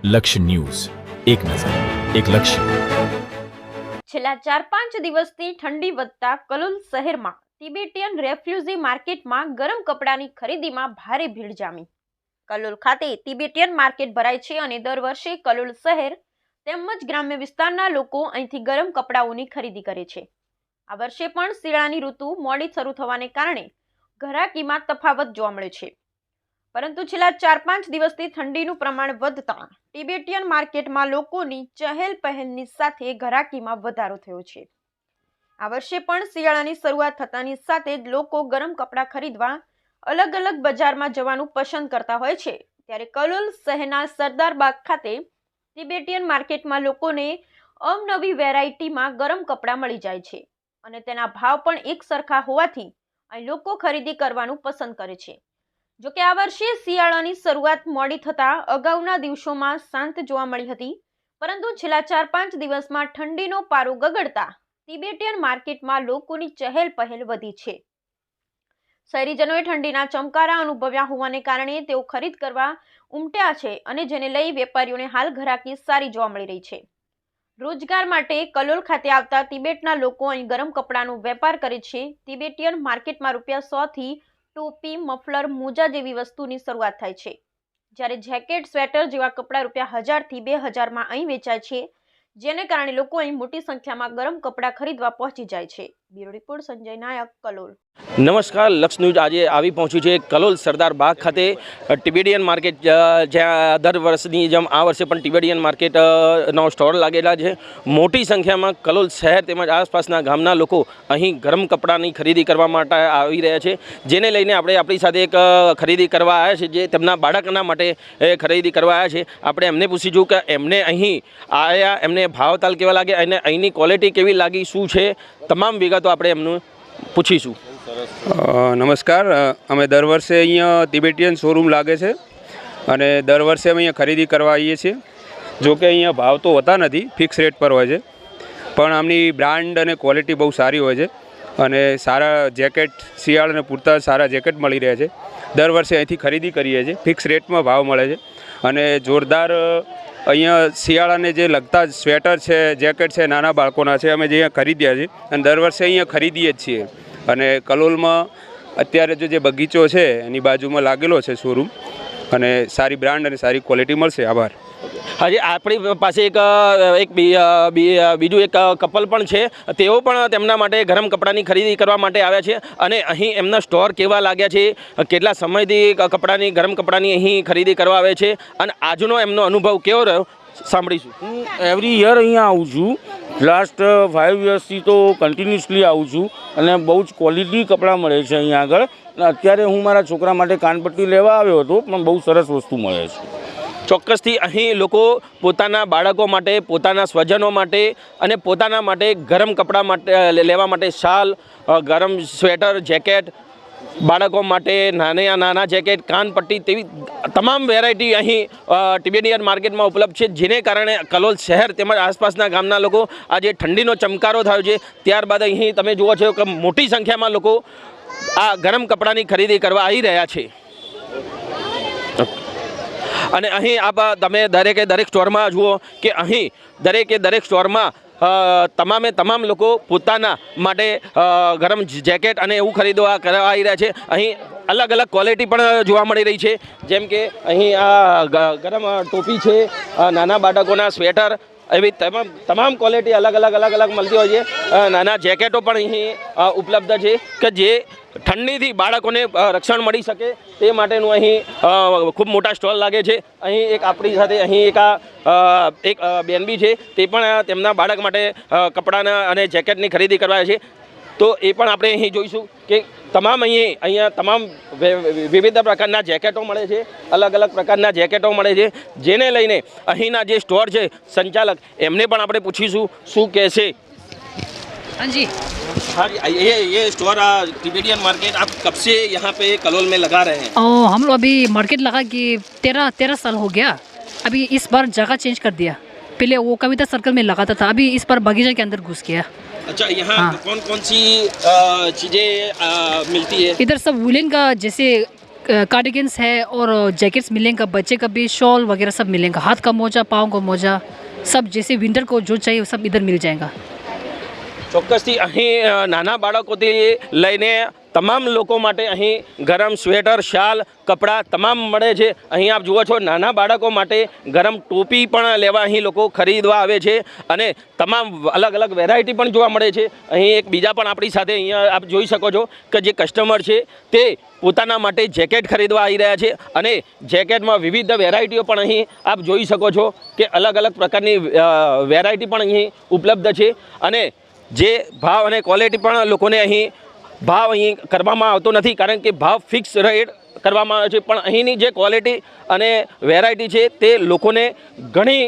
લક્ષ્ય ન્યૂઝ, એક નજર, એક લક્ષ્ય. છેલ્લા 4-5 દિવસથી ઠંડી વધતા કલોલ શહેરમાં તિબેટિયન રેફ્યુજી માર્કેટમાં ગરમ કપડાની ખરીદીમાં ભારે ભીડ જામી. કલોલ ખાતે તિબેટિયન માર્કેટ ભરાય છે અને દર વર્ષે કલોલ શહેર તેમજ ગ્રામ્ય વિસ્તારના લોકો અહીંથી ગરમ કપડાઓની ખરીદી કરે છે. આ વર્ષે પણ શિયાળાની ઋતુ મોડી શરૂ થવાને કારણે ઘરાકીમાં તફાવત જોવા મળે છે. પરંતુ છેલ્લા 4-5 દિવસથી ઠંડીનું પ્રમાણ વધતા તિબેટિયન માર્કેટમાં લોકોની ચહેલ પહેલની સાથે ઘરાકીમાં વધારો થયો છે. આ વર્ષે પણ શિયાળાની શરૂઆત થતાની સાથે જ લોકો ગરમ કપડાં ખરીદવા અલગ અલગ બજારમાં જવાનું પસંદ કરતા હોય છે. ત્યારે કલોલ શહેરના સરદાર બાગ ખાતે તિબેટિયન માર્કેટમાં લોકોને અવનવી વેરાયટીમાં ગરમ કપડાં મળી જાય છે અને તેના ભાવ પણ એક સરખા હોવાથી અહીં લોકો ખરીદી કરવાનું પસંદ કરે છે. જોકે આ વર્ષે શિયાળાની શરૂઆત મોડી થતાં અગાઉના દિવસોમાં શાંત જોવા મળી હતી, પરંતુ છેલ્લા 4-5 દિવસમાં ઠંડીનો પારો ગગડતા તિબેટિયન માર્કેટમાં લોકોની ચહેલ પહેલ વધી છે. શહેરીજનોએ ઠંડીના ચમકારા અનુભવ્યા હોવાને કારણે તેઓ ખરીદ કરવા ઉમટ્યા છે અને જેને લઈ વેપારીઓને હાલ ઘરાકી સારી જોવા મળી રહી છે. રોજગાર માટે કલોલ ખાતે આવતા તિબેટના લોકો અહીં ગરમ કપડાનો વેપાર કરે છે. તિબેટિયન માર્કેટમાં ₹100 થી ટોપી, મફલર, મોજા જેવી વસ્તુની શરૂઆત થાય છે, જ્યારે જેકેટ, સ્વેટર જેવા કપડાં ₹1000 થી 2000 માં અહીં વેચાય છે, જેને કારણે લોકો અહીં મોટી સંખ્યામાં ગરમ કપડાં ખરીદવા પહોંચી જાય છે. બ્યુરો રિપોર્ટ સંજય નાયક, કલોલ. નમસ્કાર, લક્ષ્ય ન્યૂઝ આજે આવી પહોંચ્યું છે કલોલ સરદાર બાગ ખાતે તિબેટિયન માર્કેટ, જ્યાં દર વર્ષની જેમ આ વર્ષે પણ તિબેટિયન માર્કેટનો સ્ટોલ લાગેલા છે. મોટી સંખ્યામાં કલોલ શહેર તેમજ આસપાસના ગામના લોકો અહીં ગરમ કપડાની ખરીદી કરવા માટે આવી રહ્યા છે, જેને લઈને આપણે આપણી સાથે એક ખરીદી કરવા આવ્યા છે, જે તેમના બાળકના માટે ખરીદી કરવા આવ્યા છે. આપણે એમને પૂછીશું કે એમને અહીં આવ્યા, એમને ભાવતાલ કેવા લાગે અને અહીંની ક્વોલિટી કેવી લાગી, શું છે, તમામ વિગતો આપણે એમનું પૂછીશું. નમસ્કાર, અમે દર વર્ષે અહીંયા તિબેટિયન શોરૂમ લાગે છે અને દર વર્ષે અમે અહીંયા ખરીદી કરવા આવીએ છીએ. જો કે અહીંયા ભાવ તો હોતા નથી, ફિક્સ રેટ પર હોય છે, પણ આમની બ્રાન્ડ અને ક્વોલિટી બહુ સારી હોય છે અને સારા જેકેટ, શિયાળાને પૂરતા સારા જેકેટ મળી રહ્યા છે. દર વર્ષે અહીંથી ખરીદી કરીએ છીએ, ફિક્સ રેટમાં ભાવ મળે છે અને જોરદાર અહીંયા શિયાળાને જે લગતા સ્વેટર છે, જેકેટ છે, નાના બાળકોના છે, અમે જે અહીંયા ખરીદ્યા છીએ અને દર વર્ષે અહીંયા ખરીદીએ જ છીએ. અને કલોલમાં અત્યારે જે બગીચો છે એની બાજુમાં લાગેલો છે શોરૂમ અને સારી બ્રાન્ડ અને સારી ક્વોલિટી મળશે. આભાર. હજી આપણી પાસે બીજું એક કપલ પણ છે, તેઓ પણ તેમના માટે ગરમ કપડાની ખરીદી કરવા માટે આવ્યા છે અને અહીં એમના સ્ટોર કેવા લાગ્યા છે, કેટલા સમયથી ગરમ કપડાની અહીં ખરીદી કરવા આવે છે અને આજનો એમનો અનુભવ કેવો રહ્યો સાંભળીશું. હું એવરી યર અહીંયા આવું છું. લાસ્ટ 5 યર્સથી તો કન્ટિન્યુઅસલી આવું છું અને બહુ જ ક્વોલિટી કપડાં મળે છે અહીંયા આગળ. અત્યારે હું મારા છોકરા માટે કાનપટ્ટી લેવા આવ્યો હતો, પણ બહુ સરસ વસ્તુ મળે છે. ચોક્કસથી અહીં લોકો પોતાના બાળકો માટે, પોતાના સ્વજનો માટે અને પોતાના માટે ગરમ કપડાં માટે લેવા માટે શાલ, ગરમ સ્વેટર, જેકેટ, બાળકો માટે નાના જેકેટ, કાનપટ્ટી, તેવી તમામ વેરાયટી અહીં તિબેટિયન માર્કેટમાં ઉપલબ્ધ છે, જેને કારણે કલોલ શહેર તેમજ આસપાસના ગામના લોકો આજે ઠંડીનો ચમકારો થયો છે. ત્યારબાદ અહીં તમે જુઓ છો કે મોટી સંખ્યામાં લોકો આ ગરમ કપડાની ખરીદી કરવા આવી રહ્યા છે. અને અહીં તમે દરેક સ્ટોરમાં જુઓ કે અહીં દરેક સ્ટોરમાં તમામ લોકો પોતાના માટે ગરમ જેકેટ અને એવું ખરીદવા કરવા આવી રહ્યા છે. અહીં અલગ અલગ ક્વોલિટી પણ જોવા મળી રહી છે, જેમ કે અહીં આ ગરમ ટોપી છે, નાના બાળકોના સ્વેટર, એવી તમામ ક્વોલિટી અલગ મળતી હોય છે. નાના જેકેટો પણ અહીં ઉપલબ્ધ છે કે જે ઠંડીથી બાળકોને રક્ષણ મળી શકે તે માટેનું અહીં ખૂબ મોટા સ્ટોલ લાગે છે. અહીં એક આપણી સાથે અહીં એક બેન બી છે, તે પણ તેમના બાળક માટે કપડાના અને જેકેટની ખરીદી કરવા છે. તો એ પણ આપણે અહીં જોઈશું કે અહીંયા તમામ વિવિધ પ્રકારના જેકેટો મળે છે, અલગ પ્રકારના જેકેટો મળે છે, જેને લઈને અહીંના જે સ્ટોર છે સંચાલક, એમને પણ આપણે પૂછીશું શું કહે છે. हाँ जी, हाँ जी, ये स्टोर टिबेटियन मार्केट आप कब से यहाँ पे कलोल में लगा रहे हैं? हम लोग अभी मार्केट लगा कि 13 साल हो गया. अभी इस बार जगह चेंज कर दिया. पहले वो कविता सर्कल में लगाता था, अभी इस बार बगीचा के अंदर घुस गया. अच्छा, यहाँ हाँ. कौन सी चीज़ें मिलती है? इधर सब वुलन का, जैसे कार्डिगन्स है और जैकेट्स मिलेंगे, बच्चे का भी शॉल वगैरह सब मिलेगा, हाथ का मोजा, पाँव का मोजा, सब जैसे विंटर को जो चाहिए वो सब इधर मिल जाएगा। ચોક્કસથી અહીં નાના બાળકોથી લઈને તમામ લોકો માટે અહીં ગરમ સ્વેટર, શાલ, કપડાં તમામ મળે છે. અહીં આપ જુઓ છો નાના બાળકો માટે ગરમ ટોપી પણ લેવા અહીં લોકો ખરીદવા આવે છે અને તમામ અલગ અલગ વેરાયટી પણ જોવા મળે છે. અહીં એક બીજા પણ આપણી સાથે અહીંયા આપ જોઈ શકો છો કે જે કસ્ટમર છે તે પોતાના માટે જેકેટ ખરીદવા આવી રહ્યા છે અને જેકેટમાં વિવિધ વેરાયટીઓ પણ અહીં આપ જોઈ શકો છો કે અલગ અલગ પ્રકારની વેરાયટી પણ અહીં ઉપલબ્ધ છે અને જે ભાવ અને ક્વોલિટી પણ લોકોને અહીં ભાવ અહીં કરવામાં આવતો નથી, કારણ કે ભાવ ફિક્સ રેટ કરવામાં આવે છે. પણ અહીંની જે ક્વોલિટી અને વેરાયટી છે તે લોકોને ઘણી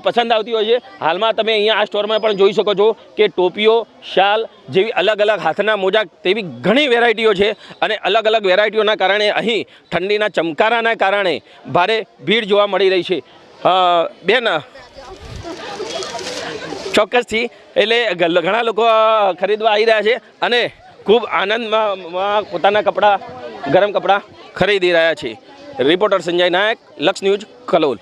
પસંદ આવતી હોય છે. હાલમાં તમે અહીંયા આ સ્ટોરમાં પણ જોઈ શકો છો કે ટોપીઓ, શાલ જેવી અલગ અલગ હાથના મોજા તેવી ઘણી વેરાયટીઓ છે અને અલગ અલગ વેરાયટીઓના કારણે અહીં ઠંડીના ચમકારાના કારણે ભારે ભીડ જોવા મળી રહી છે. બેન, ચોક્કસથી એટલે ઘણા લોકો ખરીદવા આવી રહ્યા છે અને ખૂબ આનંદમાં પોતાના કપડાં, ગરમ કપડાં ખરીદી રહ્યા છે. રિપોર્ટર સંજય નાયક, લક્ષ ન્યૂઝ, કલોલ.